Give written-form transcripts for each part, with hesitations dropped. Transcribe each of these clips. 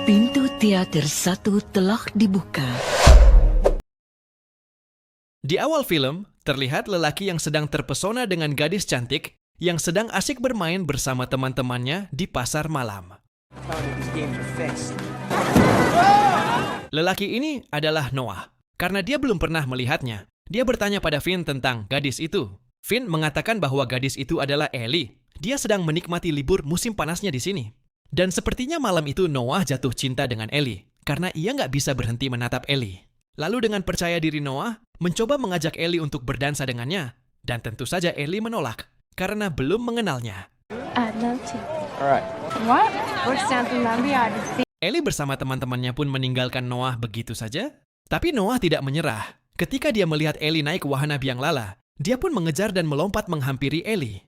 Pintu teater satu telah dibuka. Di awal film, terlihat lelaki yang sedang terpesona dengan gadis cantik yang sedang asik bermain bersama teman-temannya di pasar malam. Lelaki ini adalah Noah. Karena dia belum pernah melihatnya, dia bertanya pada Finn tentang gadis itu. Finn mengatakan bahwa gadis itu adalah Ellie. Dia sedang menikmati libur musim panasnya di sini. Dan sepertinya malam itu Noah jatuh cinta dengan Ellie, karena ia nggak bisa berhenti menatap Ellie. Lalu dengan percaya diri Noah, mencoba mengajak Ellie untuk berdansa dengannya. Dan tentu saja Ellie menolak, karena belum mengenalnya. I'd love to. Alright. What? What's something that we ought to see? Ellie bersama teman-temannya pun meninggalkan Noah begitu saja. Tapi Noah tidak menyerah. Ketika dia melihat Ellie naik wahana biang lala, dia pun mengejar dan melompat menghampiri Ellie.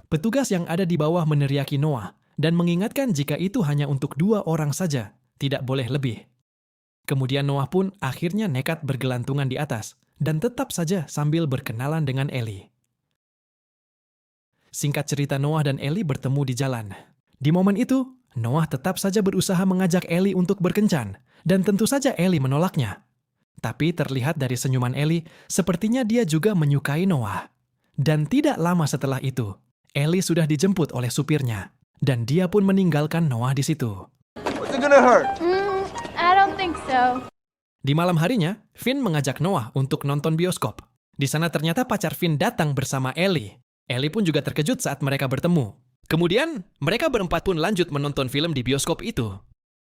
Petugas yang ada di bawah meneriaki Noah dan mengingatkan jika itu hanya untuk 2 orang saja, tidak boleh lebih. Kemudian Noah pun akhirnya nekat bergelantungan di atas dan tetap saja sambil berkenalan dengan Ellie. Singkat cerita, Noah dan Ellie bertemu di jalan. Di momen itu, Noah tetap saja berusaha mengajak Ellie untuk berkencan, dan tentu saja Ellie menolaknya. Tapi terlihat dari senyuman Ellie, sepertinya dia juga menyukai Noah. Dan tidak lama setelah itu, Ellie sudah dijemput oleh supirnya, dan dia pun meninggalkan Noah di situ. What's it gonna hurt? I don't think so. Di malam harinya, Finn mengajak Noah untuk nonton bioskop. Di sana ternyata pacar Finn datang bersama Ellie. Ellie pun juga terkejut saat mereka bertemu. Kemudian, mereka berempat pun lanjut menonton film di bioskop itu.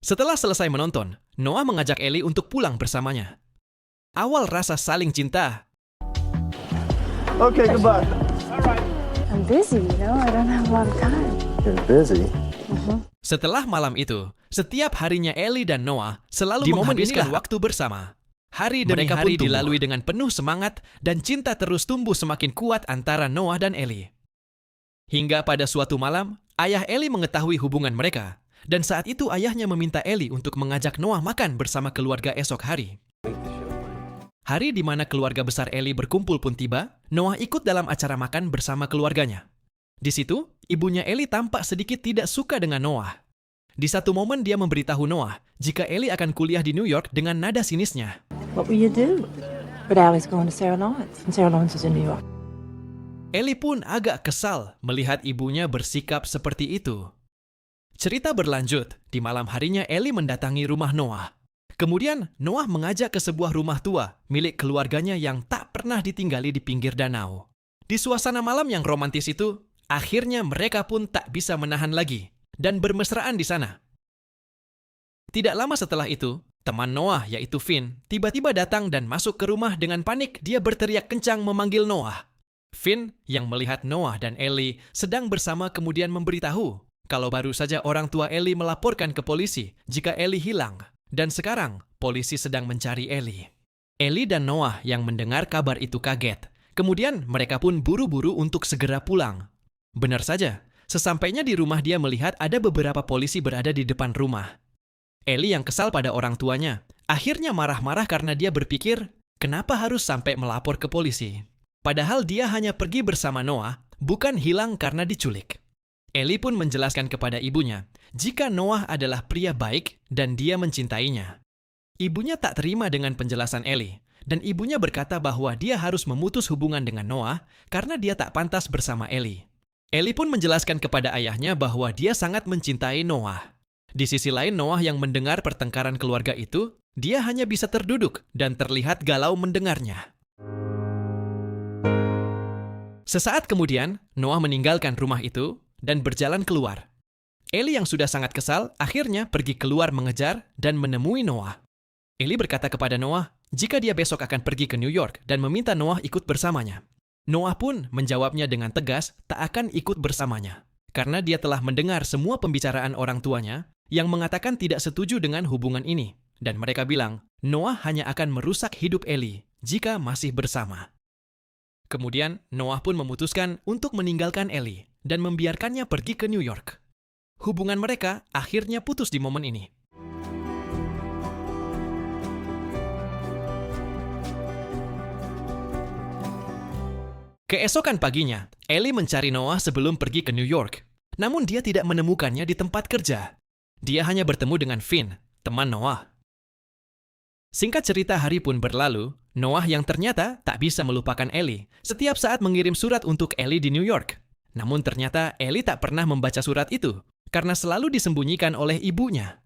Setelah selesai menonton, Noah mengajak Ellie untuk pulang bersamanya. Awal rasa saling cinta. Okay, goodbye. I'm busy, I don't have a lot of time. You're busy. Setelah malam itu, setiap harinya Ellie dan Noah selalu menghabiskan waktu bersama. Hari demi hari dilalui dengan penuh semangat dan cinta terus tumbuh semakin kuat antara Noah dan Ellie. Hingga pada suatu malam, ayah Ellie mengetahui hubungan mereka. Dan saat itu ayahnya meminta Ellie untuk mengajak Noah makan bersama keluarga esok hari. Hari di mana keluarga besar Ellie berkumpul pun tiba, Noah ikut dalam acara makan bersama keluarganya. Di situ, ibunya Ellie tampak sedikit tidak suka dengan Noah. Di satu momen dia memberitahu Noah jika Ellie akan kuliah di New York dengan nada sinisnya. What will you do? But Allie's going to Sarah Lawrence, and Sarah Lawrence is in New York. Ellie pun agak kesal melihat ibunya bersikap seperti itu. Cerita berlanjut, di malam harinya Ellie mendatangi rumah Noah. Kemudian Noah mengajak ke sebuah rumah tua milik keluarganya yang tak pernah ditinggali di pinggir danau. Di suasana malam yang romantis itu, akhirnya mereka pun tak bisa menahan lagi dan bermesraan di sana. Tidak lama setelah itu, teman Noah yaitu Finn tiba-tiba datang dan masuk ke rumah dengan panik. Dia berteriak kencang memanggil Noah. Finn yang melihat Noah dan Ellie sedang bersama kemudian memberitahu kalau baru saja orang tua Ellie melaporkan ke polisi jika Ellie hilang. Dan sekarang, polisi sedang mencari Ellie. Ellie dan Noah yang mendengar kabar itu kaget. Kemudian mereka pun buru-buru untuk segera pulang. Benar saja, sesampainya di rumah dia melihat ada beberapa polisi berada di depan rumah. Ellie yang kesal pada orang tuanya, akhirnya marah-marah karena dia berpikir, kenapa harus sampai melapor ke polisi? Padahal dia hanya pergi bersama Noah, bukan hilang karena diculik. Ellie pun menjelaskan kepada ibunya jika Noah adalah pria baik dan dia mencintainya. Ibunya tak terima dengan penjelasan Ellie, dan ibunya berkata bahwa dia harus memutus hubungan dengan Noah karena dia tak pantas bersama Ellie. Ellie pun menjelaskan kepada ayahnya bahwa dia sangat mencintai Noah. Di sisi lain, Noah yang mendengar pertengkaran keluarga itu, dia hanya bisa terduduk dan terlihat galau mendengarnya. Sesaat kemudian, Noah meninggalkan rumah itu dan berjalan keluar. Ellie yang sudah sangat kesal akhirnya pergi keluar mengejar dan menemui Noah. Ellie berkata kepada Noah jika dia besok akan pergi ke New York dan meminta Noah ikut bersamanya. Noah pun menjawabnya dengan tegas tak akan ikut bersamanya karena dia telah mendengar semua pembicaraan orang tuanya yang mengatakan tidak setuju dengan hubungan ini. Dan mereka bilang Noah hanya akan merusak hidup Ellie jika masih bersama. Kemudian Noah pun memutuskan untuk meninggalkan Ellie dan membiarkannya pergi ke New York. Hubungan mereka akhirnya putus di momen ini. Keesokan paginya, Ellie mencari Noah sebelum pergi ke New York. Namun dia tidak menemukannya di tempat kerja. Dia hanya bertemu dengan Finn, teman Noah. Singkat cerita, hari pun berlalu. Noah yang ternyata tak bisa melupakan Ellie setiap saat mengirim surat untuk Ellie di New York. Namun ternyata Ellie tak pernah membaca surat itu karena selalu disembunyikan oleh ibunya.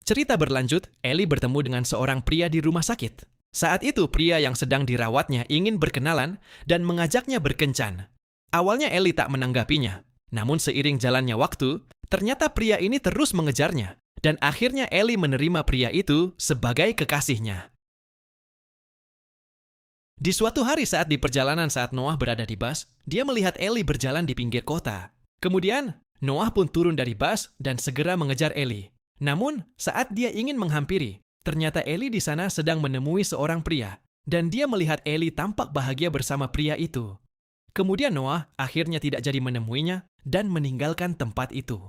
Cerita berlanjut, Ellie bertemu dengan seorang pria di rumah sakit. Saat itu pria yang sedang dirawatnya ingin berkenalan dan mengajaknya berkencan. Awalnya Ellie tak menanggapinya. Namun seiring jalannya waktu, ternyata pria ini terus mengejarnya. Dan akhirnya Ellie menerima pria itu sebagai kekasihnya. Di suatu hari saat di perjalanan saat Noah berada di bus, dia melihat Ellie berjalan di pinggir kota. Kemudian, Noah pun turun dari bus dan segera mengejar Ellie. Namun, saat dia ingin menghampiri, ternyata Ellie di sana sedang menemui seorang pria. Dan dia melihat Ellie tampak bahagia bersama pria itu. Kemudian Noah akhirnya tidak jadi menemuinya dan meninggalkan tempat itu.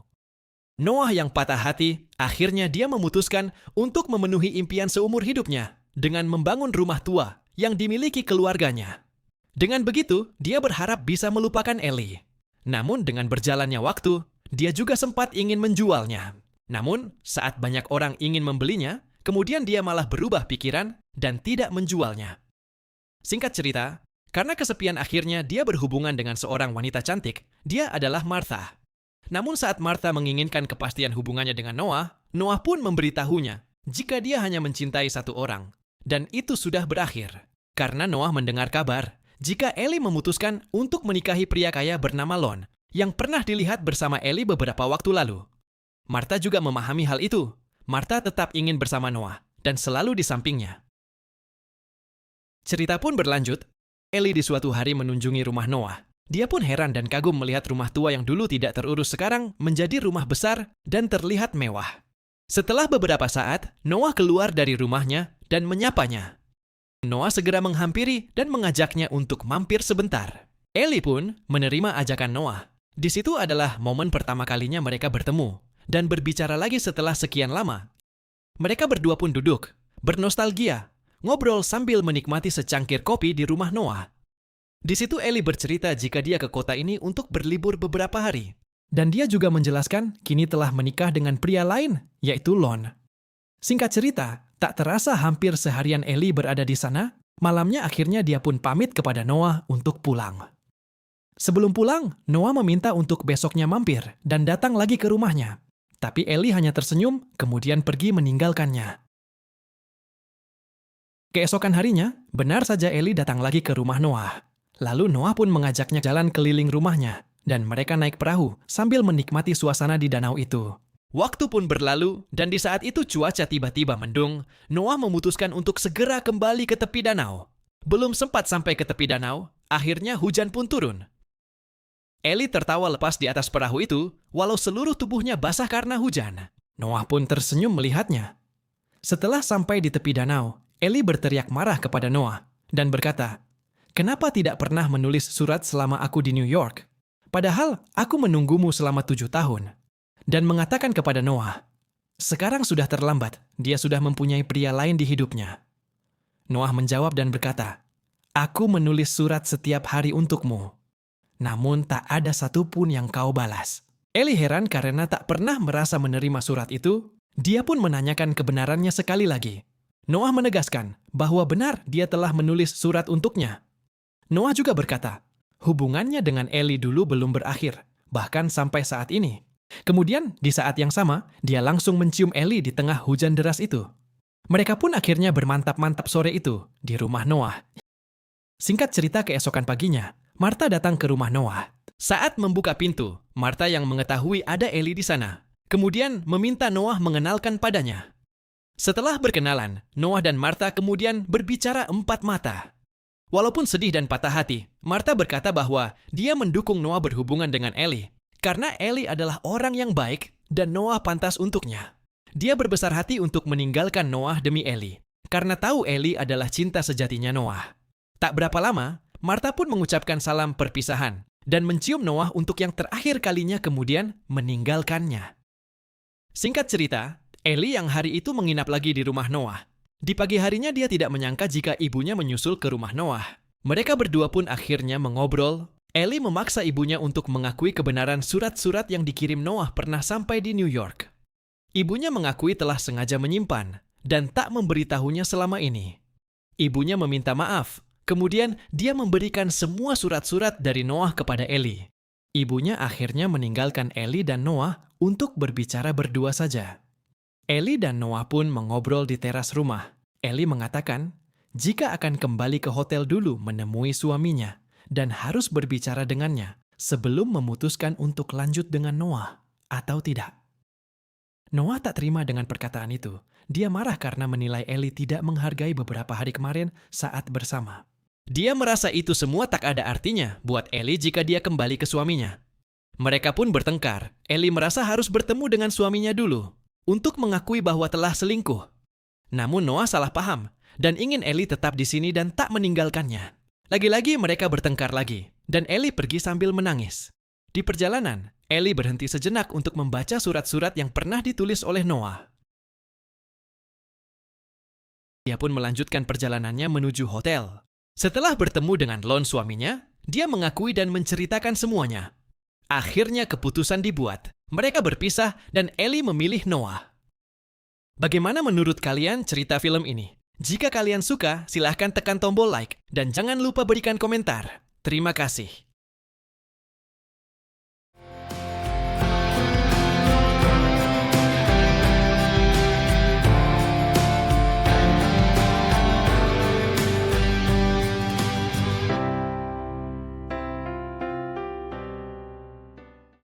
Noah yang patah hati, akhirnya dia memutuskan untuk memenuhi impian seumur hidupnya dengan membangun rumah tua yang dimiliki keluarganya. Dengan begitu, dia berharap bisa melupakan Ellie. Namun dengan berjalannya waktu, dia juga sempat ingin menjualnya. Namun, saat banyak orang ingin membelinya, kemudian dia malah berubah pikiran dan tidak menjualnya. Singkat cerita, karena kesepian akhirnya dia berhubungan dengan seorang wanita cantik, dia adalah Martha. Namun saat Martha menginginkan kepastian hubungannya dengan Noah, Noah pun memberitahunya jika dia hanya mencintai satu orang. Dan itu sudah berakhir. Karena Noah mendengar kabar jika Ellie memutuskan untuk menikahi pria kaya bernama Lon yang pernah dilihat bersama Ellie beberapa waktu lalu. Martha juga memahami hal itu. Martha tetap ingin bersama Noah dan selalu di sampingnya. Cerita pun berlanjut. Ellie di suatu hari mengunjungi rumah Noah. Dia pun heran dan kagum melihat rumah tua yang dulu tidak terurus sekarang menjadi rumah besar dan terlihat mewah. Setelah beberapa saat, Noah keluar dari rumahnya dan menyapanya. Noah segera menghampiri dan mengajaknya untuk mampir sebentar. Ellie pun menerima ajakan Noah. Di situ adalah momen pertama kalinya mereka bertemu dan berbicara lagi setelah sekian lama. Mereka berdua pun duduk, bernostalgia, ngobrol sambil menikmati secangkir kopi di rumah Noah. Di situ Ellie bercerita jika dia ke kota ini untuk berlibur beberapa hari. Dan dia juga menjelaskan kini telah menikah dengan pria lain, yaitu Lon. Singkat cerita, tak terasa hampir seharian Ellie berada di sana, malamnya akhirnya dia pun pamit kepada Noah untuk pulang. Sebelum pulang, Noah meminta untuk besoknya mampir dan datang lagi ke rumahnya. Tapi Ellie hanya tersenyum, kemudian pergi meninggalkannya. Keesokan harinya, benar saja Ellie datang lagi ke rumah Noah. Lalu Noah pun mengajaknya jalan keliling rumahnya, dan mereka naik perahu sambil menikmati suasana di danau itu. Waktu pun berlalu, dan di saat itu cuaca tiba-tiba mendung, Noah memutuskan untuk segera kembali ke tepi danau. Belum sempat sampai ke tepi danau, akhirnya hujan pun turun. Ellie tertawa lepas di atas perahu itu, walau seluruh tubuhnya basah karena hujan. Noah pun tersenyum melihatnya. Setelah sampai di tepi danau, Ellie berteriak marah kepada Noah, dan berkata, "Kenapa tidak pernah menulis surat selama aku di New York? Padahal aku menunggumu selama 7 tahun. Dan mengatakan kepada Noah, sekarang sudah terlambat, dia sudah mempunyai pria lain di hidupnya. Noah menjawab dan berkata, aku menulis surat setiap hari untukmu. Namun tak ada satupun yang kau balas. Ellie heran karena tak pernah merasa menerima surat itu. Dia pun menanyakan kebenarannya sekali lagi. Noah menegaskan bahwa benar dia telah menulis surat untuknya. Noah juga berkata, hubungannya dengan Ellie dulu belum berakhir, bahkan sampai saat ini. Kemudian, di saat yang sama, dia langsung mencium Ellie di tengah hujan deras itu. Mereka pun akhirnya bermantap-mantap sore itu di rumah Noah. Singkat cerita, keesokan paginya, Martha datang ke rumah Noah. Saat membuka pintu, Martha yang mengetahui ada Ellie di sana, kemudian meminta Noah mengenalkan padanya. Setelah berkenalan, Noah dan Martha kemudian berbicara empat mata. Walaupun sedih dan patah hati, Martha berkata bahwa dia mendukung Noah berhubungan dengan Ellie. Karena Ellie adalah orang yang baik dan Noah pantas untuknya. Dia berbesar hati untuk meninggalkan Noah demi Ellie, karena tahu Ellie adalah cinta sejatinya Noah. Tak berapa lama, Martha pun mengucapkan salam perpisahan dan mencium Noah untuk yang terakhir kalinya kemudian meninggalkannya. Singkat cerita, Ellie yang hari itu menginap lagi di rumah Noah. Di pagi harinya dia tidak menyangka jika ibunya menyusul ke rumah Noah. Mereka berdua pun akhirnya mengobrol, Ellie memaksa ibunya untuk mengakui kebenaran surat-surat yang dikirim Noah pernah sampai di New York. Ibunya mengakui telah sengaja menyimpan dan tak memberitahunya selama ini. Ibunya meminta maaf, kemudian dia memberikan semua surat-surat dari Noah kepada Ellie. Ibunya akhirnya meninggalkan Ellie dan Noah untuk berbicara berdua saja. Ellie dan Noah pun mengobrol di teras rumah. Ellie mengatakan, jika akan kembali ke hotel dulu menemui suaminya dan harus berbicara dengannya sebelum memutuskan untuk lanjut dengan Noah atau tidak. Noah tak terima dengan perkataan itu. Dia marah karena menilai Ellie tidak menghargai beberapa hari kemarin saat bersama. Dia merasa itu semua tak ada artinya buat Ellie jika dia kembali ke suaminya. Mereka pun bertengkar. Ellie merasa harus bertemu dengan suaminya dulu untuk mengakui bahwa telah selingkuh. Namun Noah salah paham dan ingin Ellie tetap di sini dan tak meninggalkannya. Lagi-lagi mereka bertengkar lagi, dan Ellie pergi sambil menangis. Di perjalanan, Ellie berhenti sejenak untuk membaca surat-surat yang pernah ditulis oleh Noah. Dia pun melanjutkan perjalanannya menuju hotel. Setelah bertemu dengan Lon suaminya, dia mengakui dan menceritakan semuanya. Akhirnya keputusan dibuat. Mereka berpisah dan Ellie memilih Noah. Bagaimana menurut kalian cerita film ini? Jika kalian suka, silahkan tekan tombol like dan jangan lupa berikan komentar. Terima kasih.